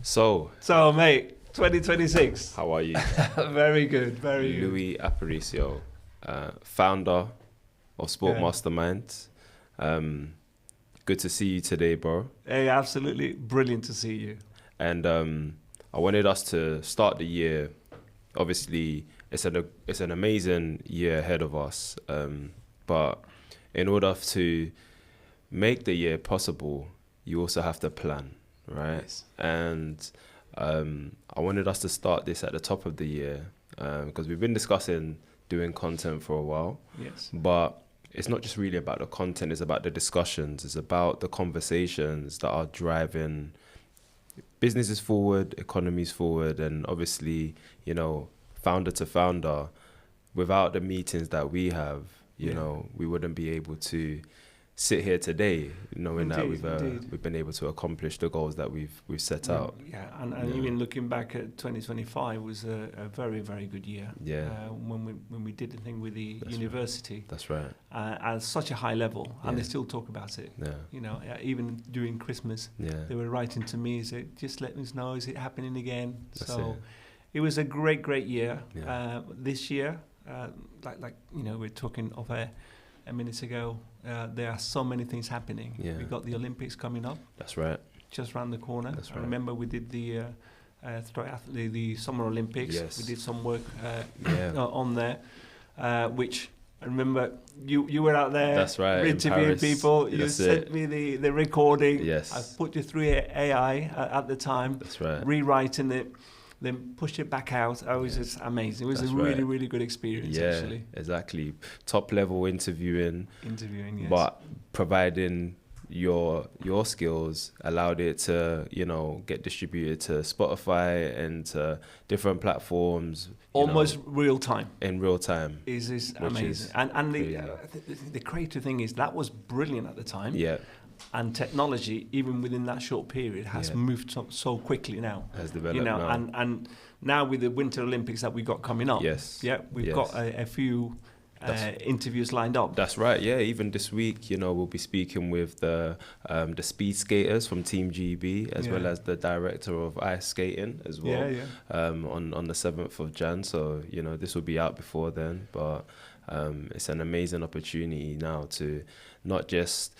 So, mate, 2026. How are you? Very good, very good. Louis Aparicio, founder of Sport Mastermind. Good to see you today, bro. Hey, absolutely brilliant to see you. And I wanted us to start the year. Obviously, it's an amazing year ahead of us. But in order to make the year possible, you also have to plan, right? Yes. And I wanted us to start this at the top of the year because we've been discussing doing content for a while. Yes. But it's not just really about the content, it's about the discussions, it's about the conversations that are driving businesses forward, economies forward, and obviously, founder to founder, without the meetings that we have, you know, we wouldn't be able to sit here today knowing that we've been able to accomplish the goals that we've set out. Yeah, and even looking back at 2025 was a very, very good year. Yeah. When we did the thing with the university. That's right. At such a high level, and they still talk about it. Yeah. Even during Christmas, they were writing to me, just let us know, is it happening again? It was a great year. Yeah. This year, we're talking of a minute ago, there are so many things happening. Yeah. We've got the Olympics coming up. That's right. Just around the corner. That's right. I remember we did the Summer Olympics. Yes. We did some work on there, which I remember you were out there. That's right, interviewing people. You sent me the recording. Yes. I put you through AI at the time. That's right. Rewriting it. Then push it back out. It was just amazing. It was really good experience, actually. Yeah, exactly. Top level interviewing, yes. But providing your skills allowed it to, get distributed to Spotify and to different platforms. Almost real time. In real time. Is amazing. And the creative thing is that was brilliant at the time. Yeah. And technology, even within that short period, has moved so quickly now. Has developed now. And now with the Winter Olympics that we got coming up, we've got a few interviews lined up. That's right. Yeah, even this week, we'll be speaking with the speed skaters from Team GB as well as the director of ice skating as well. On the 7th of Jan. So this will be out before then, but it's an amazing opportunity now to not just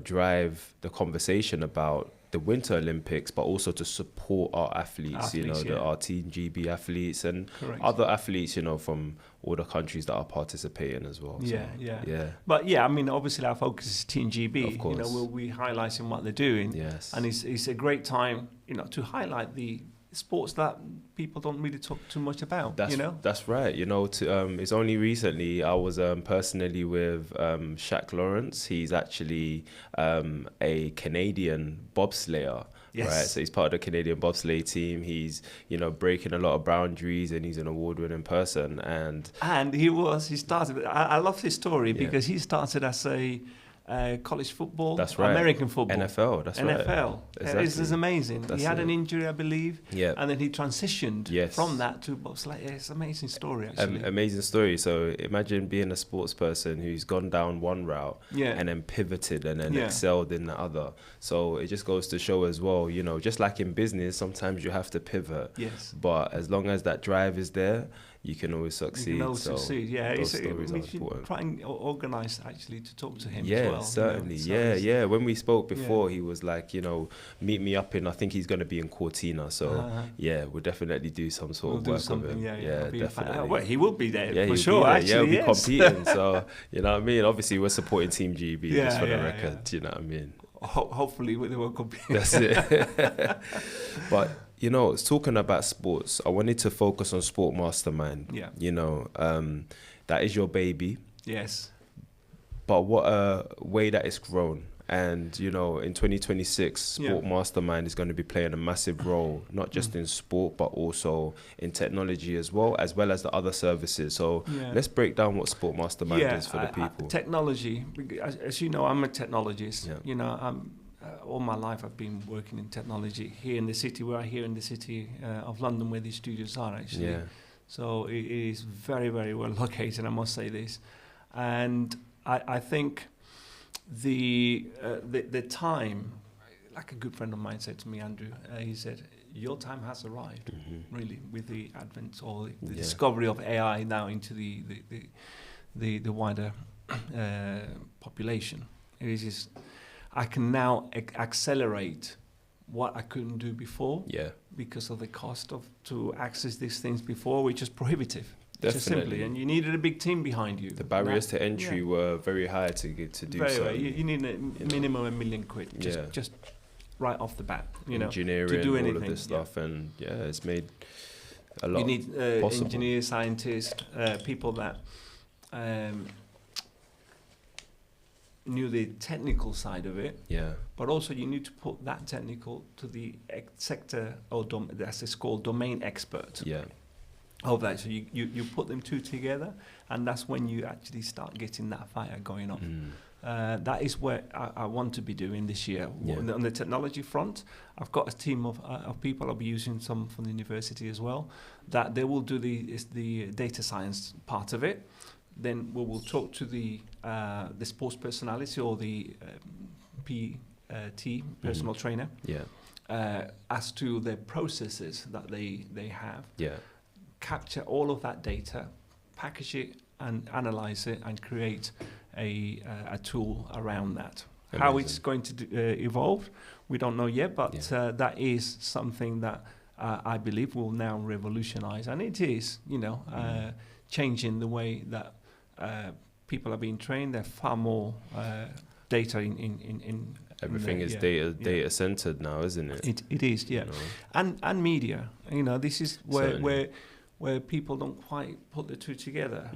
drive the conversation about the Winter Olympics, but also to support our athletes, our Team GB athletes and other athletes, from all the countries that are participating as well. Yeah. But obviously our focus is Team GB. Of course. We'll be highlighting what they're doing. Yes. And it's a great time, to highlight the sports that people don't really talk too much about. That's right. It's only recently I was personally with Shaq Lawrence. He's actually a Canadian bobslayer. Yes. Right, so he's part of the Canadian bobsleigh team. He's breaking a lot of boundaries, and he's an award-winning person. And he started. I love his story because he started as a college football. That's right. American football. NFL. That's right. NFL. Exactly. This is amazing. He had an injury, I believe. Yeah. And then he transitioned from that to bobsleigh. It's an amazing story, actually. Amazing story. So imagine being a sports person who's gone down one route and then pivoted and then excelled in the other. So it just goes to show as well, just like in business, sometimes you have to pivot. Yes. But as long as that drive is there, you can always succeed. You can always succeed, Those stories are important. Try and organise, actually, to talk to him as well. Certainly. Yeah. When we spoke before, he was like, meet me up in, I think he's going to be in Cortina. So, we'll definitely do some sort of work with him. Yeah, definitely. Well, he will be there, for sure, actually. We'll be competing. So, you know what I mean? Obviously, we're supporting Team GB, just for the record. You know what I mean? Hopefully, they won't compete. That's it. But... it's talking about sports. I wanted to focus on Sport Mastermind. Yeah. That is your baby. Yes. But what a way that it's grown. And, in 2026, Sport Mastermind is going to be playing a massive role, not just in sport, but also in technology as well as the other services. So let's break down what Sport Mastermind is for the people. Technology, as you know, I'm a technologist. Yeah. All my life I've been working in technology here in the city, in the city of London, where these studios are, actually. Yeah. So it is very, very well located, I must say this. And I think the time, like a good friend of mine said to me, Andrew, he said, your time has arrived, really, with the advent or the discovery of AI now into the wider population. It is just, I can now accelerate what I couldn't do before, because of the cost to access these things before, which is prohibitive. Just simply, and you needed a big team behind you. The barriers to entry were very high to do very so. High. You need a minimum £1 million, just right off the bat. Engineering, to do anything, all of this stuff, and it's made a lot. You need engineers, scientists, people that knew the technical side of it. But also you need to put that technical to the sector or as it's called, domain expert. Of that, so you put them two together, and that's when you actually start getting that fire going on. That is where I want to be doing this year. On the technology front, I've got a team of people. I'll be using some from the university as well, that they will do the data science part of it. Then we will talk to the sports personality or the PT, personal trainer, as to the processes that they have. Capture all of that data, package it and analyze it, and create a tool around that. Amazing. How it's going to evolve, we don't know yet, but that is something that I believe will now revolutionize, and it is, changing the way that people are being trained. They're far more data in everything is data centered now, isn't it? It is, and media. This is where people don't quite put the two together.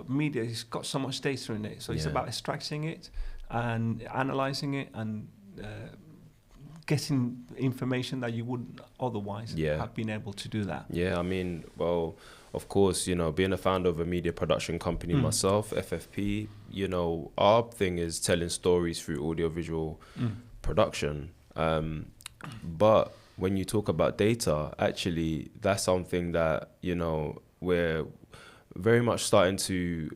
Media has got so much data in it, so it's about extracting it and analyzing it and getting information that you wouldn't otherwise have been able to do that. I mean, well, of course, being a founder of a media production company myself, FFP, our thing is telling stories through audiovisual production. But when you talk about data, actually, that's something that, we're very much starting to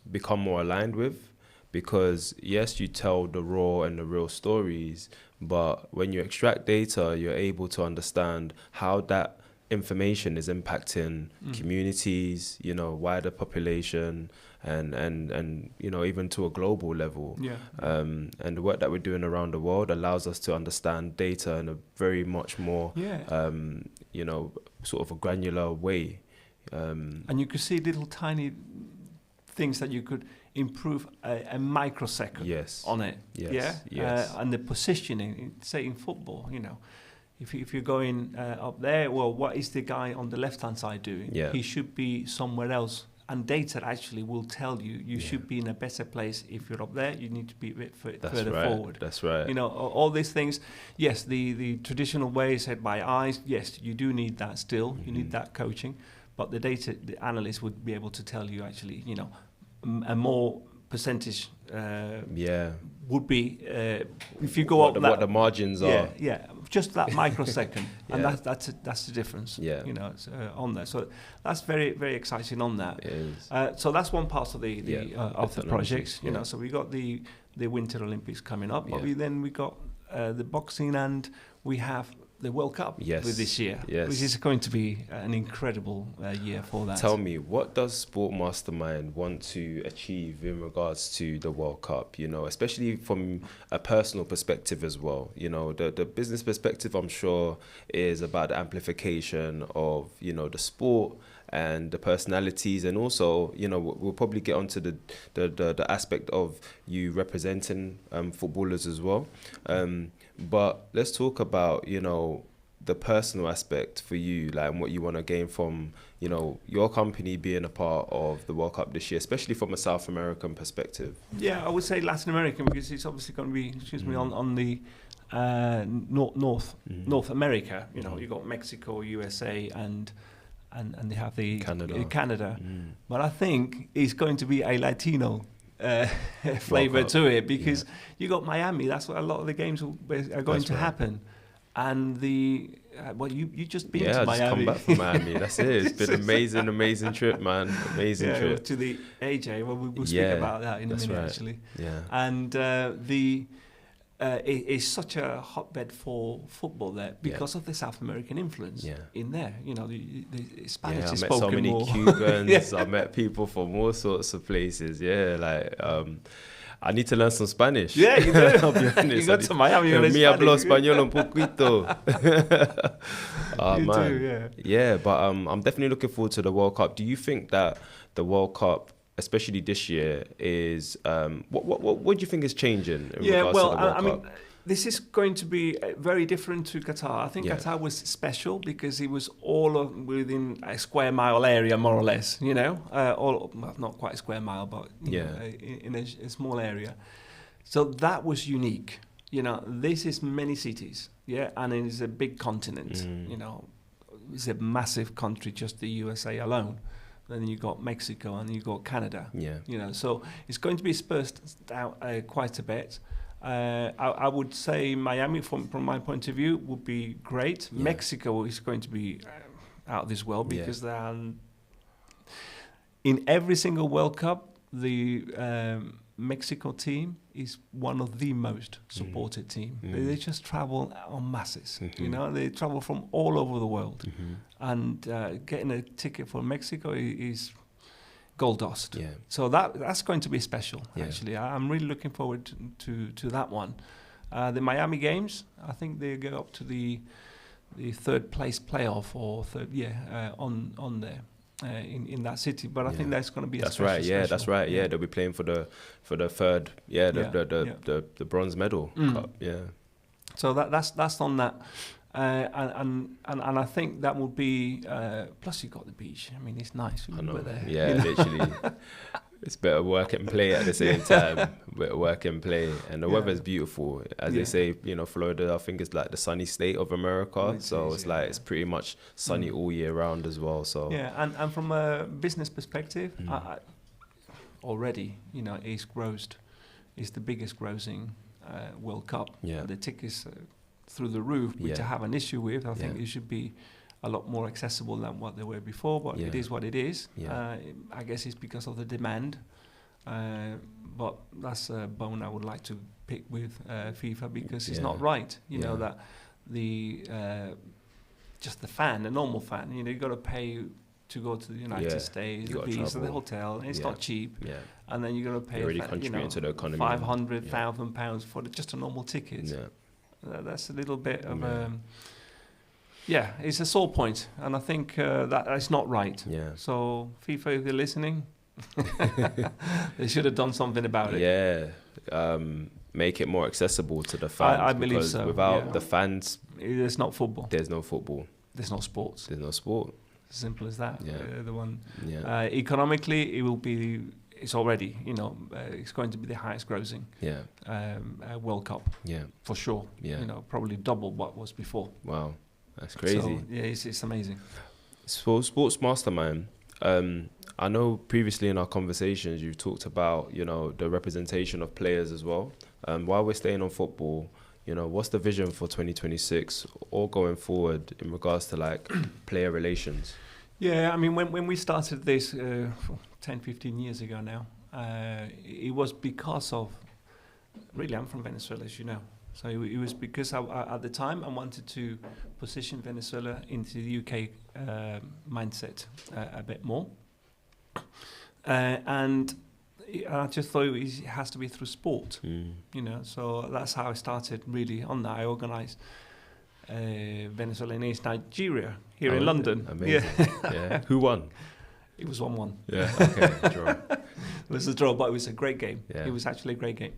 become more aligned with, because yes, you tell the raw and the real stories, but when you extract data, you're able to understand how that information is impacting communities, wider population, and even to a global level. And the work that we're doing around the world allows us to understand data in a very much more sort of a granular way. And you could see little tiny things that you could improve a microsecond on it. And the positioning, say in football, if you're going up there, well, what is the guy on the left-hand side doing? He should be somewhere else. And data actually will tell you should be in a better place. If you're up there, you need to be a bit further forward. That's right. All these things. Yes, the traditional way is said by eyes. Yes, you do need that still. You need that coaching. But the analyst would be able to tell you actually, a more percentage would be if you go up what the margins are. Just that microsecond, and that's the difference. It's, on there. So that's very, very exciting on that. It is. So that's one part of the projects. So we got the Winter Olympics coming up, but we got the boxing, and we have the World Cup with this year, which is going to be an incredible year for that. Tell me, what does Sport Mastermind want to achieve in regards to the World Cup, especially from a personal perspective as well? The business perspective, I'm sure, is about the amplification of, the sport and the personalities, and also, we'll probably get onto the aspect of you representing footballers as well. But let's talk about, the personal aspect for you, like, and what you want to gain from, your company being a part of the World Cup this year, especially from a South American perspective. Yeah, I would say Latin American, because it's obviously going to be, on the North America. You got Mexico, USA, and they have the Canada. But I think it's going to be a Latino flavor to it, because you got Miami. That's what a lot of the games are going to happen. And you just been to Miami. Just come back from Miami. That's it. It's been an amazing trip, man. Amazing trip. To the AJ. Well, we'll speak about that in a minute, actually. Yeah. And is such a hotbed for football there because of the South American influence in there. You know, the Spanish is spoken more. I met so many Cubans. I met people from all sorts of places. Yeah, like I need to learn some Spanish. Yeah, you do. I'll be honest. You got to Miami. Me hablo español un poquito. You man. do, Yeah, but I'm definitely looking forward to the World Cup. Do you think that the World Cup, especially this year, is what do you think is changing in regards to the World Cup? I mean, this is going to be very different to Qatar. I think Qatar was special because it was all within a square mile area, more or less. You know, not quite a square mile, but in a small area. So that was unique. You know, this is many cities, and it is a big continent. You know, it's a massive country, just the USA alone. Then you got Mexico and you got Canada. You know, so it's going to be dispersed out quite a bit. I would say Miami, from my point of view, would be great. Mexico is going to be out of this world because they are in every single World Cup. The Mexico team is one of the most supported team. They just travel en masses. You know, they travel from all over the world, and getting a ticket for Mexico is gold dust. So that's going to be special. Actually, I'm really looking forward to that one. The Miami games, I think they go up to the third place playoff or third, on there. In that city, but I think that's going to be that's right. That's right. Yeah, they'll be playing for the third. The bronze medal cup. So that's on that, and I think that would be. Plus, you got the beach. I mean, it's nice. I know. There, literally. It's better work and play at the same time. Better work and play, and the weather's beautiful. As they say, you know, Florida, I think it's like the sunny state of America. It's pretty much sunny all year round as well. So and from a business perspective, already, you know, it's the biggest grossing World Cup. The tickets through the roof, which I have an issue with. I think it should be a lot more accessible than what they were before, but it is what it is. I guess it's because of the demand, but that's a bone I would like to pick with FIFA, because it's not right. You know, that the just the normal fan, you know, you got to pay to go to the United States, the visa, the hotel, and it's not cheap. And then you got to pay really contributing to the economy. £500,000 for just a normal ticket. That's a little bit of it's a sore point, and I think that is not right. So FIFA, if you're listening, they should have done something about it. Make it more accessible to the fans. I believe so. Without the fans, there's not football. There's no football. There's no sports. There's no sport. Simple as that. The one. Economically, it will be. It's already, you know, it's going to be the highest grossing World Cup. For sure. You know, probably double what was before. Wow. That's crazy. So, it's amazing. So, Sports Mastermind, I know previously in our conversations you've talked about, you know, the representation of players as well. While we're staying on football, you know, what's the vision for 2026 or going forward in regards to like player relations? I mean, when we started this 10, 15 years ago now, it was because of, really, I'm from Venezuela, as you know. So it was because at the time I wanted to position Venezuela into the UK mindset a bit more. And I just thought it has to be through sport, you know. So that's how I started really on that. I organised Venezuela against Nigeria here in London. Amazing. Who won? It was 1-1. Okay, draw. It was a draw, but it was a great game. It was actually a great game.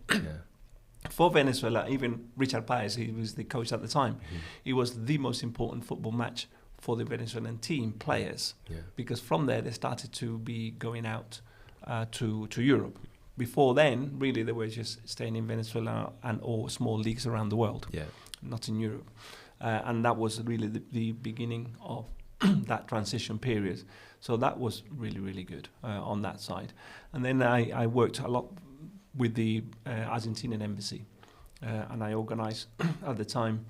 For Venezuela, even Richard Paez, he was the coach at the time, it was the most important football match for the Venezuelan team players, because from there they started to be going out to Europe. Before then, really, they were just staying in Venezuela and all small leagues around the world, not in Europe. And that was really the beginning of that transition period. So that was really, really good on that side. And then I worked a lot with the Argentinian embassy, and I organised at the time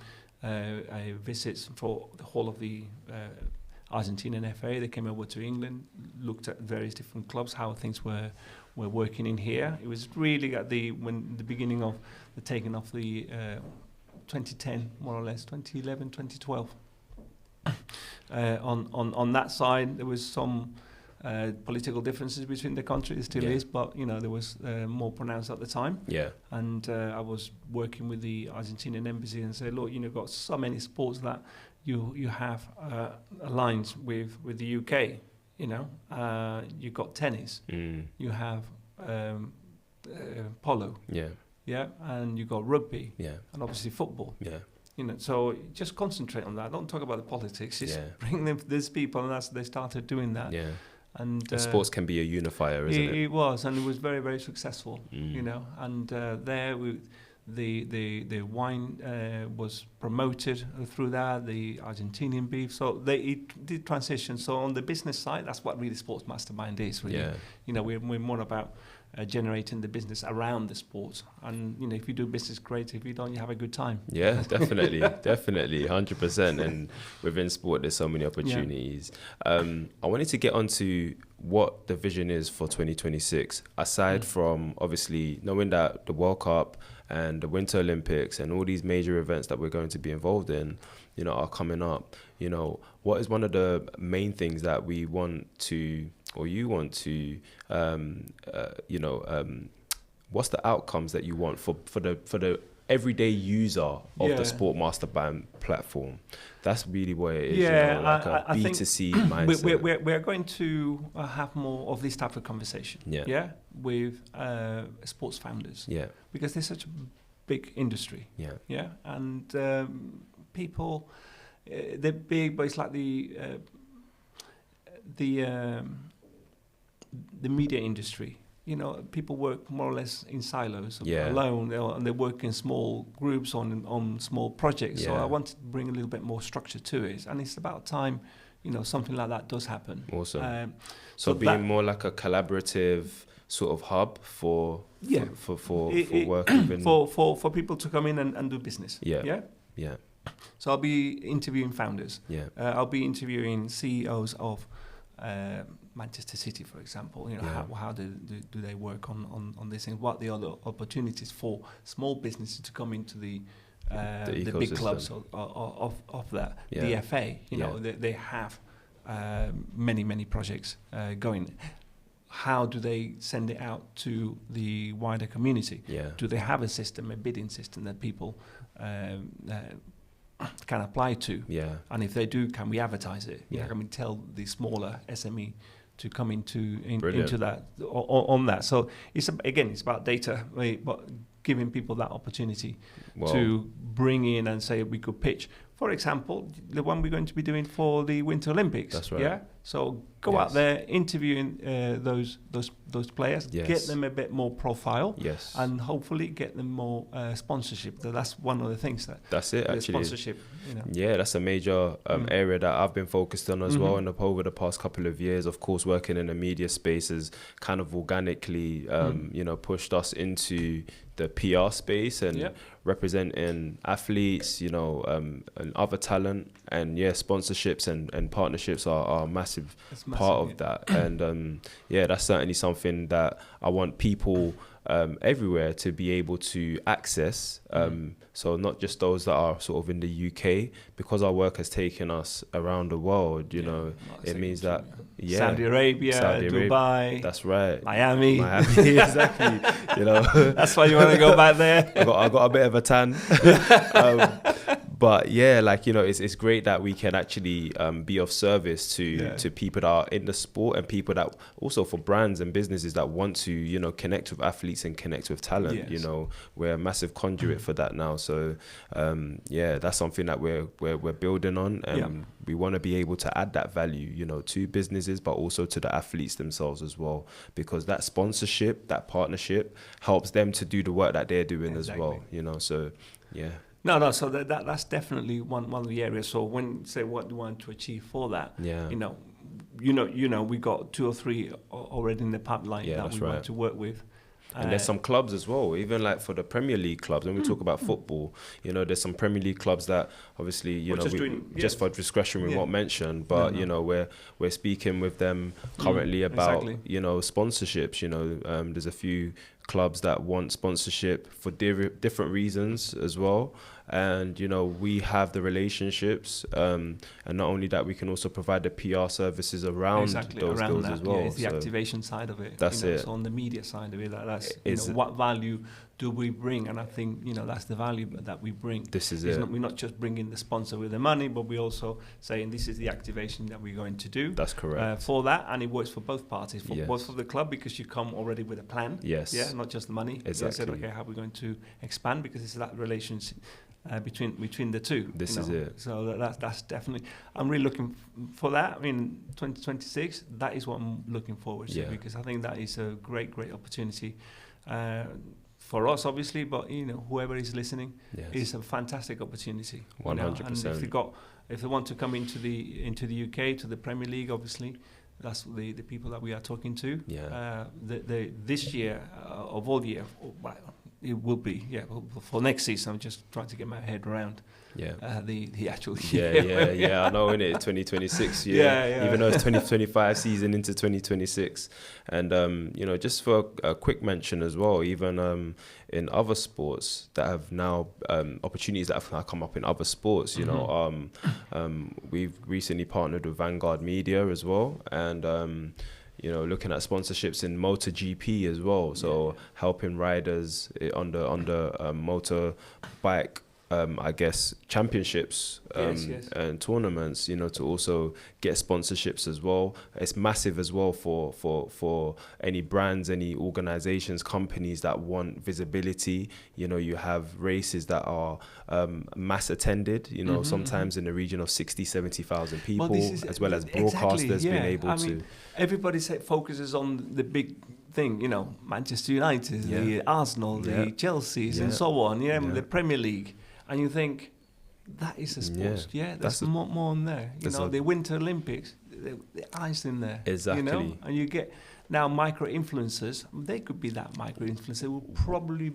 visits for the whole of the Argentinian FA. They came over to England, looked at various different clubs, how things were working in here. It was really at the beginning of the taking off the 2010, more or less, 2011, 2012. On that side, there was some political differences between the countries, still is, but there was more pronounced at the time. Yeah. And I was working with the Argentinian embassy and said, look, you've got so many sports that you have alliance with the UK. You've got tennis. You have polo. Yeah. Yeah, and you got rugby. Yeah. And obviously football. Yeah. So just concentrate on that. Don't talk about the politics. Just bring them these people, and they started doing that. Yeah. And sports can be a unifier, isn't it? It was, and it was very, very successful. And there the wine was promoted through that, the Argentinian beef. So it did transition. So on the business side, that's what really Sports Mastermind is. Really. Yeah. We're more about generating the business around the sport, and if you do business, great. If you don't, you have a good time. Yeah, definitely, definitely, 100%. And within sport, there's so many opportunities. I wanted to get onto what the vision is for 2026, aside from obviously knowing that the World Cup and the Winter Olympics and all these major events that we're going to be involved in, are coming up. What is one of the main things that we want to, or you want to, what's the outcomes that you want for the everyday user of the Sport Mastermind platform? That's really what it is. Yeah, like a B2C mindset. We're going to have more of this type of conversation. Yeah. With sports founders. Yeah. Because there's such a big industry. Yeah. Yeah. And people, they're big, but it's like the media industry. People work more or less in silos, alone, and they work in small groups on small projects. So I wanted to bring a little bit more structure to it, and it's about time, something like that does happen. Awesome. So being more like a collaborative sort of hub for working for people to come in and do business. Yeah. So I'll be interviewing founders. Yeah. I'll be interviewing CEOs of Manchester City, for example. How do they work on this thing? What are the other opportunities for small businesses to come into the big clubs of that? The FA, they have many projects going. How do they send it out to the wider community? Do they have a bidding system that people can apply to? And if they do, can we advertise it? Can we tell the smaller SME to come into that on that? So it's about data, but giving people that opportunity to bring in and say we could pitch. For example, the one we're going to be doing for the Winter Olympics. That's right. Yeah. So go out there, interviewing those players, get them a bit more profile, and hopefully get them more sponsorship. That's one of the things that's it. Actually, sponsorship. Yeah, that's a major area that I've been focused on as well, and over the past couple of years. Of course, working in the media space has kind of organically, pushed us into the PR space and representing athletes, and other talent, and sponsorships and partnerships are a massive part of that. And that's certainly something that I want people everywhere to be able to access. So not just those that are sort of in the UK, because our work has taken us around the world, it means that Saudi Arabia, Dubai, that's right, Miami, exactly. That's why you want to go back there. I got a bit of a tan. But it's great that we can actually be of service to people that are in the sport, and people that also for brands and businesses that want to connect with athletes and connect with talent. We're a massive conduit for that now. So that's something that we're building on, and we want to be able to add that value to businesses, but also to the athletes themselves as well, because that sponsorship, that partnership helps them to do the work that they're doing as well. So No, so that's definitely one of the areas. So when say what do you want to achieve for that, we got 2 or 3 already in the pipeline that we want to work with. And there's some clubs as well, even like for the Premier League clubs, when we talk about football, you know, there's some Premier League clubs that obviously, you know, just for discretion we won't mention, but, you know, we're speaking with them currently about, you know, sponsorships, you know, there's a few clubs that want sponsorship for different reasons as well. And, you know, we have the relationships, and not only that, we can also provide the PR services around those deals as well. Yeah, it's the activation side of it. That's it. So on the media side of it, that's, you know, what value do we bring? And I think, you know, that's the value that we bring. This is it. We're not just bringing the sponsor with the money, but we also saying this is the activation that we're going to do. That's correct. For that, and it works for both parties, both for the club, because you come already with a plan. Yes. Yeah, not just the money. Exactly. You said, okay, how are we going to expand? Because it's that relationship between the two. This is it. So that's definitely, I'm really looking for that. I mean, 2026, that is what I'm looking forward to, because I think that is a great opportunity for us, obviously, but, you know, whoever is listening, is a fantastic opportunity. 100%. And if they want to come into the UK, to the Premier League, obviously, that's the people that we are talking to. This year, of all year, it will be, for next season. I'm just trying to get my head around the actual year. I know, innit, 2026, even though it's 2025 season into 2026. And, you know, just for a quick mention as well, even in other sports that have now, opportunities that have now come up in other sports, you know, we've recently partnered with Vanguard Media as well, and, you know, looking at sponsorships in MotoGP as well. So helping riders on the motorbike, I guess, championships and tournaments, you know, to also get sponsorships as well. It's massive as well for any brands, any organizations, companies that want visibility. You know, you have races that are mass attended, you know, sometimes in the region of 60, 70,000 people, as well as broadcasters being able to. Everybody focuses on the big thing, you know, Manchester United, the Arsenal, the Chelseas, and so on, the Premier League. And you think, that is a sport. There's more on there. You know, the Winter Olympics, the ice in there. Exactly. You know? And you get now micro-influencers. They could be that micro-influencer. Will probably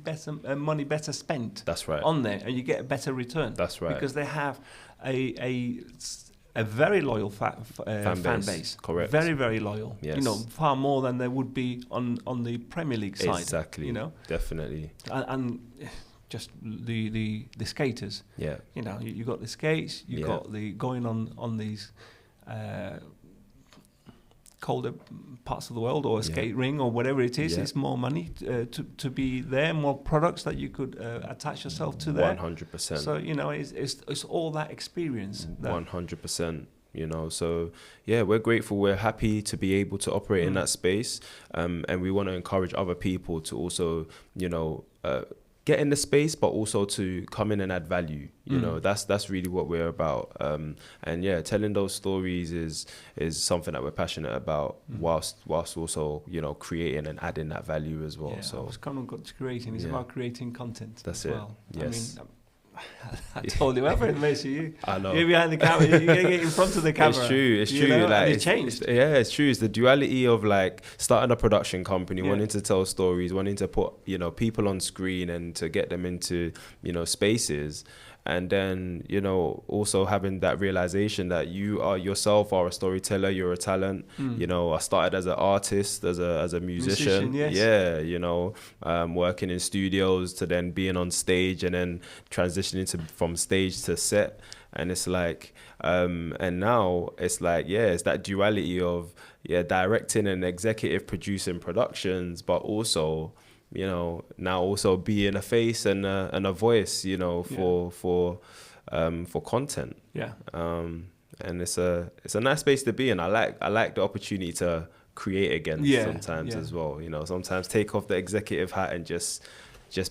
money better spent. That's right. On there, and you get a better return. That's right. Because they have a very loyal fan base. Correct. Very, very loyal. Yes. You know, far more than they would be on the Premier League side. Exactly. You know, definitely. And just the skaters. Yeah. You know, you got the skates. You got the going on these colder parts of the world, or a skate ring, or whatever it is. It's more money to be there, more products that you could attach yourself to there. 100%. So, you know, it's all that experience. 100%. You know, so we're grateful. We're happy to be able to operate in that space, and we want to encourage other people to also, you know, get in the space, but also to come in and add value. You know, that's really what we're about. And telling those stories is something that we're passionate about, whilst also, you know, creating and adding that value as well. So it's kind of got to creating. It's about creating content. That's as it. Well. Yes. I mean, I told you, you. I know. You're behind the camera. You gotta get in front of the camera. It's true. It's true. Know? Like it's changed. It's true. It's the duality of like starting a production company, wanting to tell stories, wanting to put, you know, people on screen and to get them into, you know, spaces. And then, you know, also having that realization that you are yourself are a storyteller, you're a talent. You know, I started as an artist, as a musician. Yes. You know, working in studios to then being on stage and then transitioning from stage to set. And it's like, and now it's like, it's that duality of, directing and executive producing productions, but also, you know, now also being a face and a voice, you know, for content. And it's a nice space to be in. I like the opportunity to create again sometimes as well. You know, sometimes take off the executive hat and just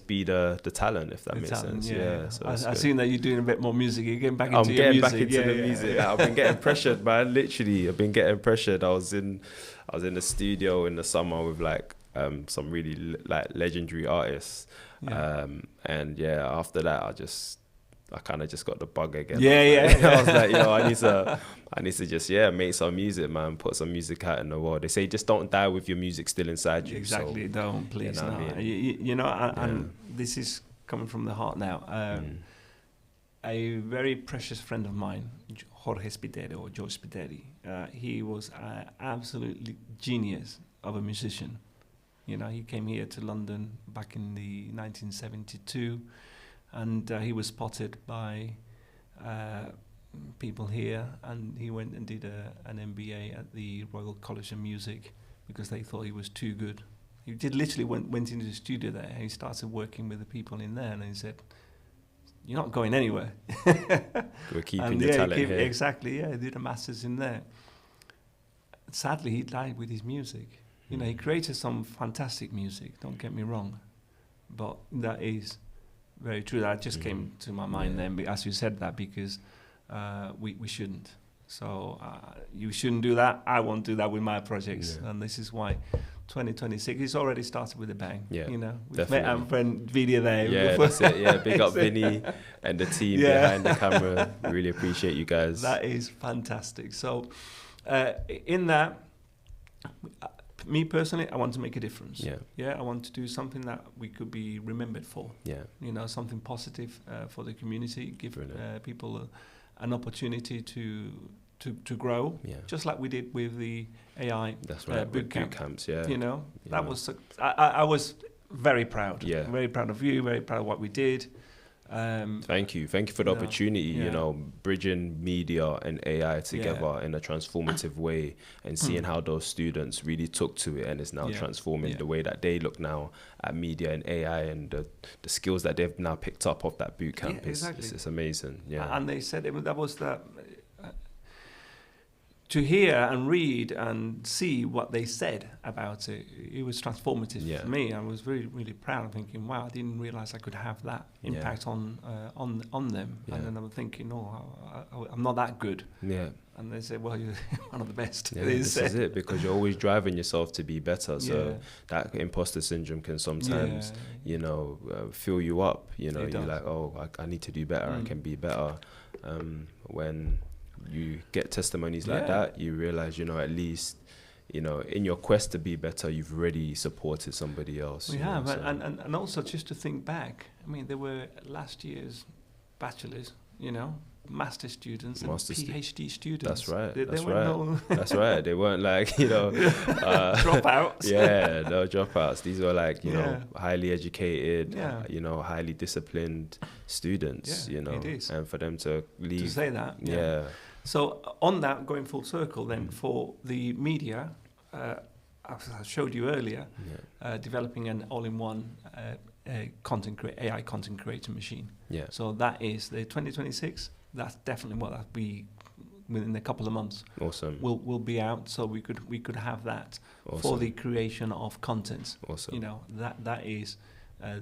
be the talent, if that makes sense. So I've seen that you're doing a bit more music. You're getting back into I'm your getting music. back into the music. I've been getting pressured, man. Literally, I've been getting pressured. I was in the studio in the summer with like some really like legendary artists, and after that I just I kind of just got the bug again. I was like, yo, I need to just make some music, man. Put some music out in the world. They say just don't die with your music still inside you. Exactly, so, don't please. You know, no. I mean? And this is coming from the heart now. A very precious friend of mine, Jorge Spideri, or George Spideri, he was an absolutely genius of a musician. You know, he came here to London back in the 1972. And he was spotted by people here, and he went and did an MBA at the Royal College of Music because they thought he was too good. He did literally went into the studio there. He started working with the people in there, and he said, "You're not going anywhere. We're keeping the talent here." Exactly, yeah. He did a master's in there. Sadly, he died with his music. You know, he created some fantastic music. Don't get me wrong, but that is very true. That just came to my mind then, as you said that, because we shouldn't. So you shouldn't do that. I won't do that with my projects, and this is why 2026 is already started with a bang. Yeah, you know, we've met our friend Vinny there. Yeah, that's it. Yeah, big up Vinny and the team behind the camera. Really appreciate you guys. That is fantastic. So in that. Me personally, I want to make a difference. I want to do something that we could be remembered for. You know, something positive for the community, give people an opportunity to grow, just like we did with the AI. That's right, boot camps. You know, that was I was very proud. Very proud of you. Very proud of what we did. Thank you for the opportunity. You know, bridging media and AI together in a transformative way, and seeing how those students really took to it, and is now transforming the way that they look now at media and AI, and the skills that they've now picked up off that boot camp. It's amazing. And they said that was the to hear and read and see what they said about it, it was transformative for me. I was really, really proud, thinking, wow, I didn't realize I could have that impact on them. And then I was thinking, I'm not that good. And they said, well, you're one of the best. This is it, because you're always driving yourself to be better. So that imposter syndrome can sometimes, you know, fill you up. You know, you're like, oh, I need to do better. I can be better. When you get testimonies like that, you realize, you know, at least, you know, in your quest to be better, you've already supported somebody else. We have, and also just to think back, I mean, there were last year's bachelors, you know, master students and PhD students. That's right. That's right. They weren't like, you know, dropouts. No dropouts. These were like, you know, highly educated, you know, highly disciplined students, you know, it is. And for them to leave. To say that. So on that, going full circle then, for the media, as I showed you earlier, developing an all-in-one AI content creator machine. So that is the 2026. That's definitely what that'll be within a couple of months. Awesome. Will be out, so we could have that for the creation of content. Awesome. You know, that is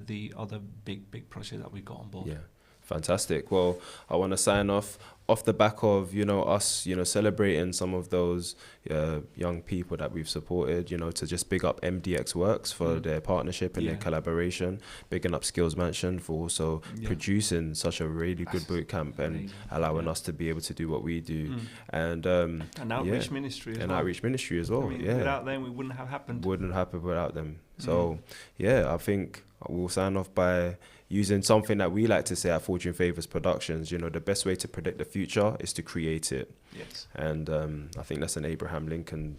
the other big project that we got on board. Fantastic. Well, I want to sign off the back of, you know, us, you know, celebrating some of those young people that we've supported, you know, to just big up MDX Works for their partnership and their collaboration, bigging up Skills Mansion for also producing such a really good boot camp and allowing us to be able to do what we do. And outreach ministry as well. Outreach ministry as well. I mean, without them, it wouldn't have happened. Wouldn't happen without them. So, I think we'll sign off by using something that we like to say at Fortune Favors Productions. You know, the best way to predict the future is to create it. And I think that's an Abraham Lincoln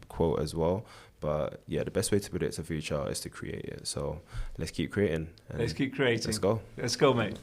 quote as well. But the best way to predict the future is to create it. So let's keep creating. Let's keep creating. Let's go. Let's go, mate.